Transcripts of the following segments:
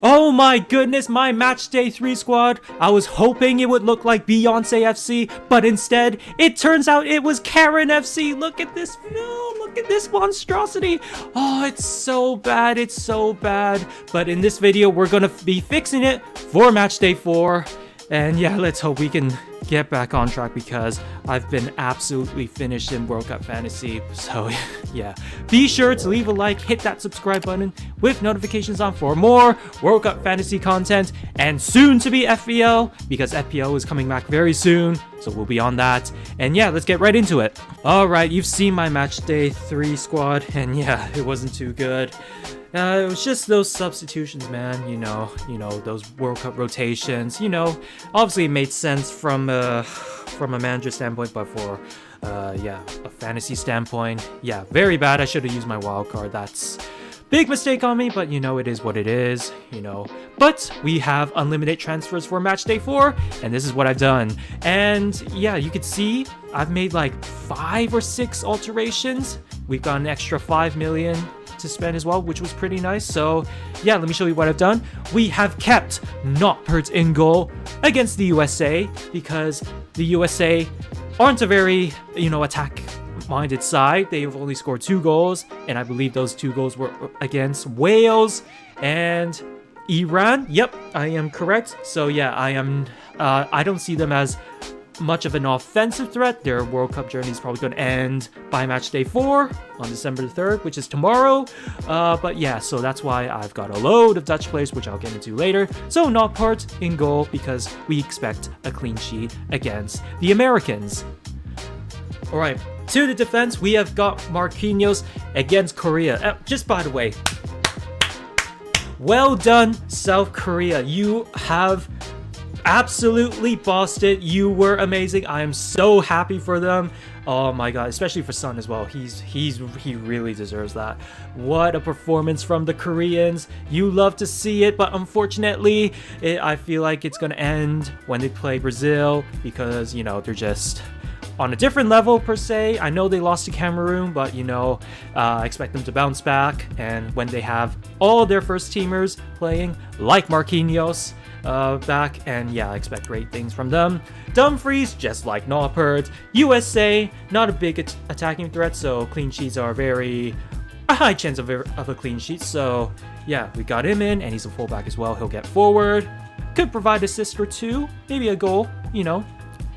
Oh my goodness, my Matchday 3 squad. I was hoping it would look like Beyonce FC, but instead, it turns out it was Karen FC. Look at this, no, look at this monstrosity. Oh, it's so bad, it's so bad. But in this video, we're gonna be fixing it for Matchday 4. And yeah, let's hope we can get back on track because I've been absolutely finished in World Cup Fantasy. So yeah, be sure to leave a like, hit that subscribe button with notifications on for more World Cup Fantasy content and soon to be FPL because FPL is coming back very soon. So we'll be on that. And yeah, let's get right into it. All right, you've seen my Matchday 3 squad and yeah, it wasn't too good. It was just those substitutions, man. You know, those World Cup rotations. You know, obviously it made sense from a manager standpoint, but for yeah, a fantasy standpoint, yeah, very bad. I should have used my wild card. That's big mistake on me, but you know, it is what it is. You know, but we have unlimited transfers for Matchday 4, and this is what I've done. And yeah, you could see I've made like 5 or 6 alterations. We've got an extra 5 million to spend as well, which was pretty nice. So yeah, let me show you what I've done. We have kept Noppert in goal against the USA because the USA aren't a very, you know, attack minded side. They've only scored 2 goals, and I believe those 2 goals were against Wales and Iran. Yep, I am correct. So yeah, I don't see them as much of an offensive threat. Their World Cup journey is probably going to end by Matchday 4 on December 3rd, which is tomorrow. But yeah, so that's why I've got a load of Dutch players, which I'll get into later. So Noppert in goal because we expect a clean sheet against the Americans. All right, to the defense, we have got Marquinhos against Korea. Just by the way, well done, South Korea. You have absolutely bossed it. You were amazing. I am so happy for them. Oh my god, especially for Son as well. He really deserves that. What a performance from the Koreans. You love to see it, but unfortunately, I feel like it's gonna end when they play Brazil because, you know, they're just on a different level per se. I know they lost to Cameroon, but you know, I expect them to bounce back. And when they have all their first teamers playing, like Marquinhos, back, and yeah, I expect great things from them. Dumfries, just like Noppert. USA, not a big attacking threat, so clean sheets are a high chance of a clean sheet. So yeah, we got him in, and he's a fullback as well. He'll get forward, could provide assist or 2, maybe a goal. You know,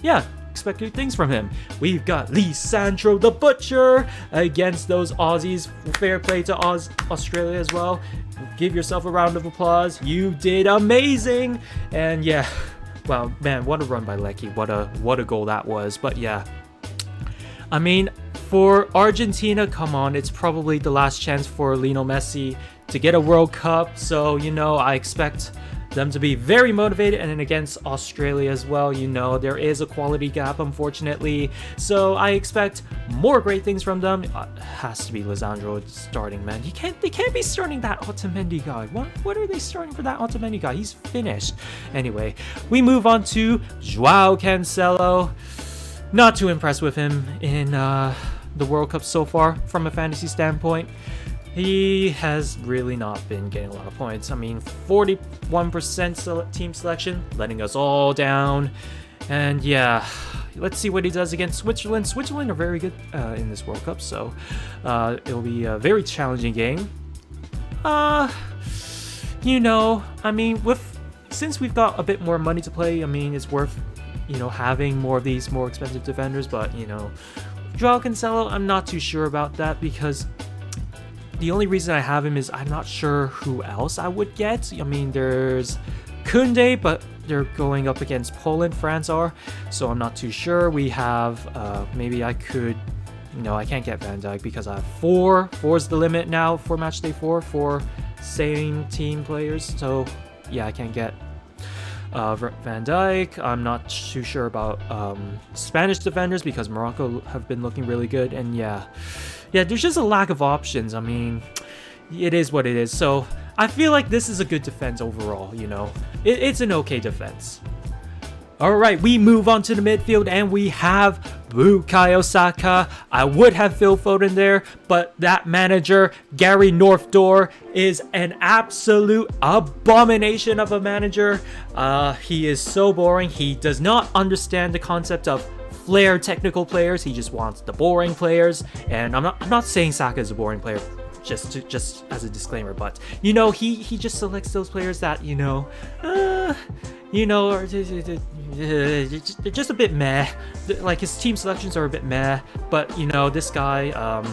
yeah, expect good things from him. We've got Lisandro the Butcher against those Aussies. Fair play to Australia as well. Give yourself a round of applause. You did amazing. And yeah, wow, man, what a run by Lecky. What a goal that was. But yeah, I mean, for Argentina, come on, it's probably the last chance for Lionel Messi to get a World Cup. So, you know, I expect them to be very motivated, and then against Australia as well, you know, there is a quality gap, unfortunately. So I expect more great things from them. It has to be Lisandro starting, man. They can't be starting that Otamendi guy. What are they starting for that Otamendi guy? He's finished. Anyway, we move on to Joao Cancelo. Not too impressed with him in the World Cup so far from a fantasy standpoint. He has really not been getting a lot of points. I mean, 41% team selection, letting us all down. And yeah, let's see what he does against Switzerland. Switzerland are very good in this World Cup, so it'll be a very challenging game. You know, I mean, since we've got a bit more money to play, I mean, it's worth, you know, having more of these more expensive defenders. But, you know, Joao Cancelo, I'm not too sure about that because the only reason I have him is I'm not sure who else I would get. I mean, there's Kunde, but they're going up against Poland, France are, so I'm not too sure. We have, maybe I could, no, I can't get Van Dijk because I have 4. 4's the limit now for Matchday 4 same team players. So yeah, I can't get Van Dijk. I'm not too sure about Spanish defenders because Morocco have been looking really good, and yeah, there's just a lack of options. I mean, it is what it is. So I feel like this is a good defense overall. You know, it's an okay defense. All right, we move on to the midfield, and we have Bukayo Saka. I would have Phil Foden there, but that manager, Gary Northdoor, is an absolute abomination of a manager. He is so boring. He does not understand the concept of flair technical players. He just wants the boring players. And I'm not saying Saka is a boring player, just as a disclaimer, but you know, he just selects those players that are just a bit meh. Like, his team selections are a bit meh, but you know, this guy,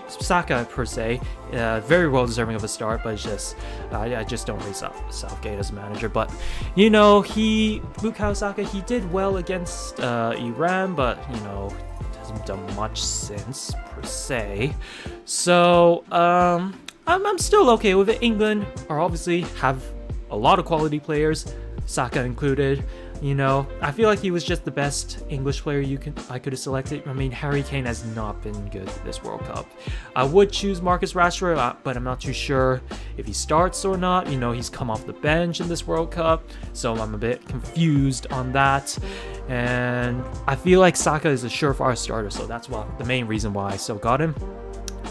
Saka per se, very well deserving of a start, but it's just I just don't rate Southgate as a manager. But you know, Bukayo Saka, he did well against Iran, but you know, hasn't done much since per se. So I'm still okay with it. England are obviously have a lot of quality players, Saka included. You know, I feel like he was just the best English player I could have selected. I mean, Harry Kane has not been good this World Cup. I would choose Marcus Rashford, but I'm not too sure if he starts or not. You know, he's come off the bench in this World Cup, so I'm a bit confused on that. And I feel like Saka is a surefire starter, so that's the main reason why I still got him.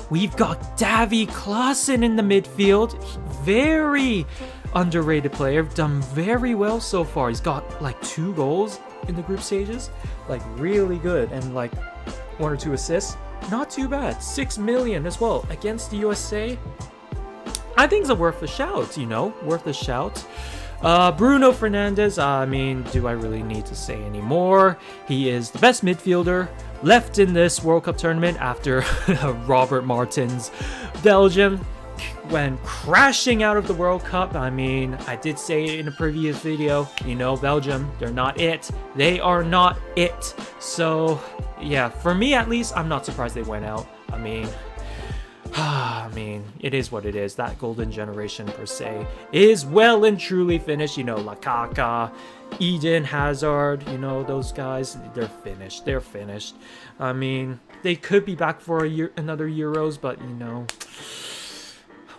We've got Davy Klaassen in the midfield. Very underrated player, done very well so far. He's got like 2 goals in the group stages, like really good, and like 1 or 2 assists. Not too bad. 6 million as well against the USA. I think it's worth a shout, you know, worth a shout. Bruno Fernandes, I mean, do I really need to say any more? He is the best midfielder left in this World Cup tournament after Robert Martin's Belgium when crashing out of the World Cup. I mean, I did say in a previous video, you know, Belgium, they're not it. They are not it. So, yeah, for me at least, I'm not surprised they went out. I mean, it is what it is. That golden generation per se is well and truly finished. You know, Lukaku, Eden Hazard, you know, those guys, they're finished. They're finished. I mean, they could be back for another Euros, but you know,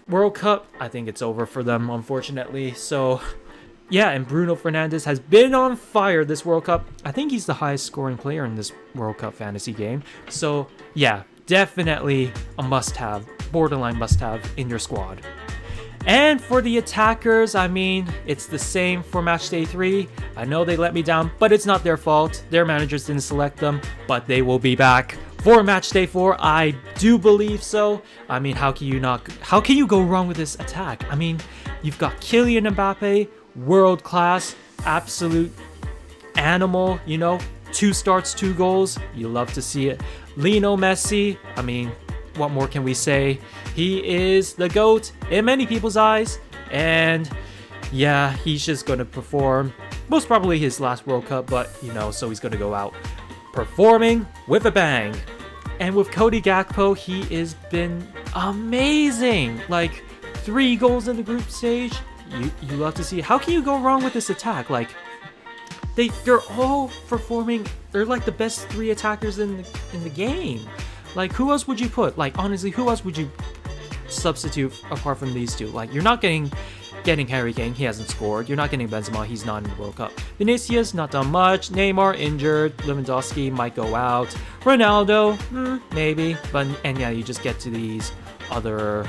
World Cup, I think it's over for them, unfortunately. So, yeah, and Bruno Fernandes has been on fire this World Cup. I think he's the highest scoring player in this World Cup fantasy game. So, yeah, definitely a must-have, borderline must-have in your squad. And for the attackers, I mean, it's the same for Matchday 3. I know they let me down, but it's not their fault. Their managers didn't select them, but they will be back for Matchday 4. I do believe so. I mean, how can you go wrong with this attack? I mean, you've got Kylian Mbappe, world class, absolute animal, you know, 2 starts, 2 goals. You love to see it. Lionel Messi, I mean, what more can we say? He is the GOAT in many people's eyes. And yeah, he's just going to perform. Most probably his last World Cup, but you know, so he's going to go out performing with a bang. And with Cody Gakpo, he has been amazing. Like 3 goals in the group stage. You love to see it. How can you go wrong with this attack? Like, they're all performing. They're like the best 3 attackers in the game. Like, who else would you put? Like, honestly, who else would you substitute apart from these 2? Like, you're not getting Harry Kane. He hasn't scored. You're not getting Benzema. He's not in the World Cup. Vinicius, not done much. Neymar, injured. Lewandowski might go out. Ronaldo, maybe. And yeah, you just get to these other,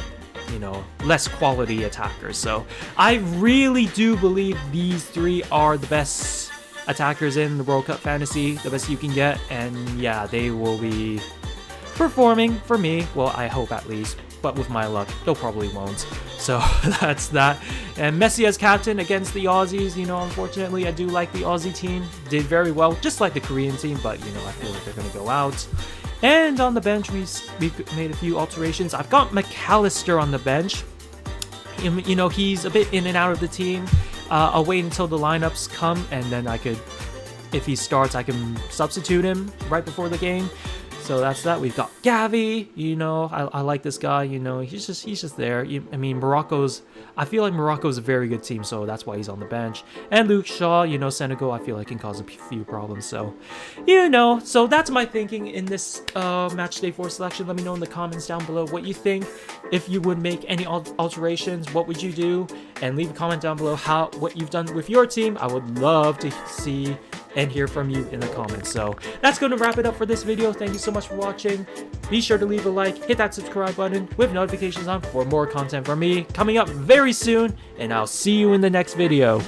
you know, less quality attackers. So, I really do believe these 3 are the best attackers in the World Cup fantasy. The best you can get. And yeah, they will be performing for me. Well, I hope at least, but with my luck, they'll probably won't. So that's that. And Messi as captain against the Aussies, you know, unfortunately, I do like the Aussie team. Did very well, just like the Korean team, but you know, I feel like they're going to go out. And on the bench, we made a few alterations. I've got McAllister on the bench. You know, he's a bit in and out of the team. I'll wait until the lineups come, and then if he starts, I can substitute him right before the game. So that's that. We've got Gavi. You know, I like this guy. You know, he's just there. I mean, I feel like Morocco's a very good team, so that's why he's on the bench. And Luke Shaw, you know, Senegal, I feel like can cause a few problems. So, you know, so that's my thinking in this match day 4 selection. Let me know in the comments down below what you think. If you would make any alterations, what would you do? And leave a comment down below what you've done with your team. I would love to see and hear from you in the comments. So that's going to wrap it up for this video. Thank you so much for watching. Be sure to leave a like, hit that subscribe button with notifications on for more content from me coming up very soon, and I'll see you in the next video.